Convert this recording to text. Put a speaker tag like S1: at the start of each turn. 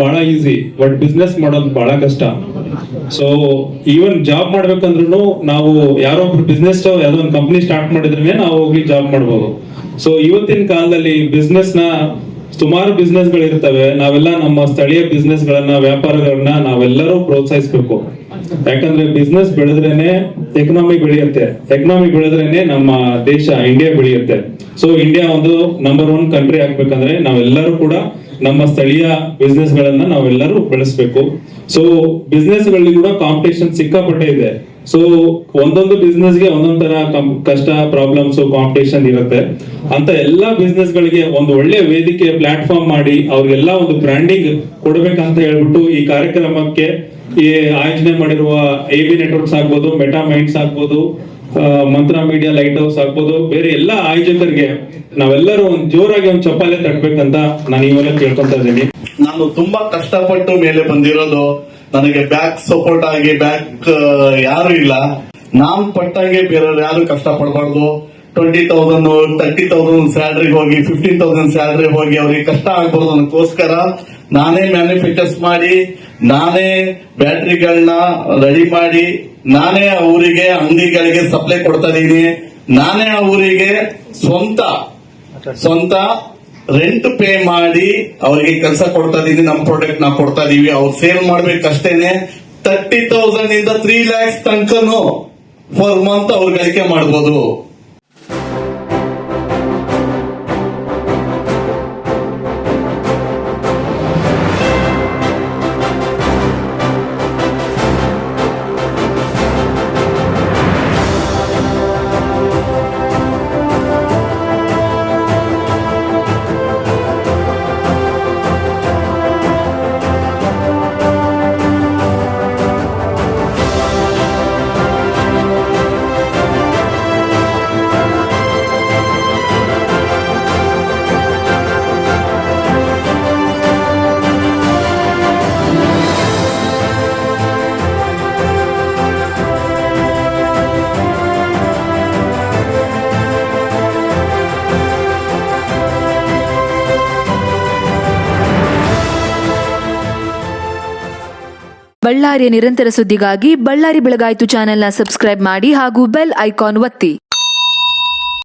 S1: ಬಹಳ easy, but business ಮಾಡೋದು ಬಹಳ ಕಷ್ಟ. ಸೊ ಈವನ್ ಜಾಬ್ ಮಾಡ್ಬೇಕಂದ್ರೂ ನಾವು ಯಾರೋ ಒಬ್ರು ಬಿಸ್ನೆಸ್ ಯಾವ್ದೋ ಒಂದು ಕಂಪ್ನಿ ಸ್ಟಾರ್ಟ್ ಮಾಡಿದ್ರೆ ನಾವು ಹೋಗಿ ಜಾಬ್ ಮಾಡ್ಬೋದು. ಸೊ ಇವತ್ತಿನ ಕಾಲದಲ್ಲಿ ಬಿಸ್ನೆಸ್ ನ ಸುಮಾರು ಬಿಸ್ನೆಸ್ ಗಳು ಇರ್ತವೆ. ನಾವೆಲ್ಲ ನಮ್ಮ ಸ್ಥಳೀಯ ಬಿಸ್ನೆಸ್ ಗಳನ್ನ, ವ್ಯಾಪಾರಗಳನ್ನ ನಾವೆಲ್ಲರೂ ಪ್ರೋತ್ಸಾಹಿಸಬೇಕು. ಯಾಕಂದ್ರೆ ಬಿಸ್ನೆಸ್ ಬೆಳೆದ್ರೇನೆ ಎಕನಾಮಿ ಬೆಳೆಯುತ್ತೆ, ಎಕನಾಮಿ ಬೆಳೆದ್ರೇನೆ ನಮ್ಮ ದೇಶ ಇಂಡಿಯಾ ಬೆಳೆಯುತ್ತೆ. ಸೊ ಇಂಡಿಯಾ ಒಂದು ನಂಬರ್ 1 ಕಂಟ್ರಿ ಆಗ್ಬೇಕಂದ್ರೆ ನಾವೆಲ್ಲರೂ ಕೂಡ ನಮ್ಮ ಸ್ಥಳೀಯ ಬಿಸ್ನೆಸ್ ಗಳನ್ನ ನಾವೆಲ್ಲರೂ ಬೆಳೆಸ್ಬೇಕು. ಸೊ ಬಿಸ್ನೆಸ್ ಗಳಲ್ಲಿ ಕೂಡ ಕಾಂಪಿಟೇಷನ್ ಸಿಕ್ಕಾಪಟ್ಟೆ ಇದೆ. ಸೊ ಒಂದೊಂದು ಬಿಸ್ನೆಸ್ ಗೆ ಒಂದೊಂದ್ ತರ ಕಷ್ಟ, ಪ್ರಾಬ್ಲಮ್ಸ್, ಕಾಂಪಿಟೇಷನ್ ಇರುತ್ತೆ. ಅಂತ ಎಲ್ಲಾ ಬಿಸ್ನೆಸ್ ಗಳಿಗೆ ಒಂದು ಒಳ್ಳೆ ವೇದಿಕೆ, ಪ್ಲಾಟ್ಫಾರ್ಮ್ ಮಾಡಿ ಅವ್ರಿಗೆಲ್ಲ ಒಂದು ಬ್ರ್ಯಾಂಡಿಂಗ್ ಕೊಡ್ಬೇಕಂತ ಹೇಳ್ಬಿಟ್ಟು ಈ ಕಾರ್ಯಕ್ರಮಕ್ಕೆ ಈ ಆಯೋಜನೆ ಮಾಡಿರುವ AB ನೆಟ್ವರ್ಕ್ಸ್ ಆಗ್ಬೋದು, ಮೆಟಾ ಮೈಂಡ್ಸ್ ಆಗ್ಬೋದು, ಮಂತ್ರ ಮೀಡಿಯಾ ಲೈಟ್ ಹೌಸ್ ಆಗ್ಬೋದು, ಬೇರೆ ಎಲ್ಲಾ ಆಯೋಜಕರಿಗೆ ನಾವೆಲ್ಲರೂ ಒಂದು ಜೋರಾಗಿ ಒಂದು ಚಪ್ಪಾಳೆ ತಟ್ಟಬೇಕಂತ ನಾನು ಇವಾಗ ಕೇಳ್ಕೊಂತ ಇದ್ದೀನಿ.
S2: ನಾನು ತುಂಬಾ ಕಷ್ಟಪಟ್ಟು ಮೇಲೆ ಬಂದಿರೋದು. ನನಗೆ ಬ್ಯಾಕ್ ಸಪೋರ್ಟ್ ಆಗಿ ಬ್ಯಾಕ್ ಯಾರು ಇಲ್ಲ. ನಾನ್ ಪಟ್ಟಂಗೆ ಬೇರೆಯವ್ರು ಯಾರು ಕಷ್ಟ ಪಡಬಾರ್ದು. 20,000 30,000 ಸ್ಯಾಲರಿ ಹೋಗಿ 15,000 ಸ್ಯಾಲರಿ ಹೋಗಿ ಅವ್ರಿಗೆ ಕಷ್ಟ ಆಗ್ಬಾರ್ದು ಅನ್ನೋಕ್ಕೋಸ್ಕರ ನಾನೇ ಮ್ಯಾನುಫ್ಯಾಕ್ಚರ್ಸ್ ಮಾಡಿ, ನಾನೇ ಬ್ಯಾಟ್ರಿಗಳನ್ನ ರೆಡಿ ಮಾಡಿ, ನಾನೇ ಅವರಿಗೆ ಅಂಗಡಿಗಳಿಗೆ ಸಪ್ಲೈ ಕೊಡ್ತಾ ಇದೀನಿ. ನಾನೇ ಅವರಿಗೆ ಸ್ವಂತ ರೆಂಟ್ ಪೇ ಮಾಡಿ ಅವರಿಗೆ ಕೆಲಸ ಕೊಡ್ತಾ ಇದೀನಿ. ನಮ್ಮ ಪ್ರಾಡಕ್ಟ್ ನಾವು ಕೊಡ್ತಾ ಇದೀವಿ. ಅವ್ರು ಸೇಲ್ ಮಾಡ್ಬೇಕಷ್ಟೇನೆ 30,000 ಇಂದ 3 lakhs ತನಕನು ಫಾರ್ ಮಂತ್ ಅವ್ರು ಗಳಿಕೆ ಮಾಡಬಹುದು.
S3: ಬಳ್ಳಾರಿಯ ನಿರಂತರ ಸುದ್ದಿಗಾಗಿ ಬಳ್ಳಾರಿ ಬೆಳಗಾಯಿತು ಚಾನೆಲ್ನ ಸಬ್ಸ್ಕ್ರೈಬ್ ಮಾಡಿ ಹಾಗೂ ಬೆಲ್ ಐಕಾನ್ ಒತ್ತಿ.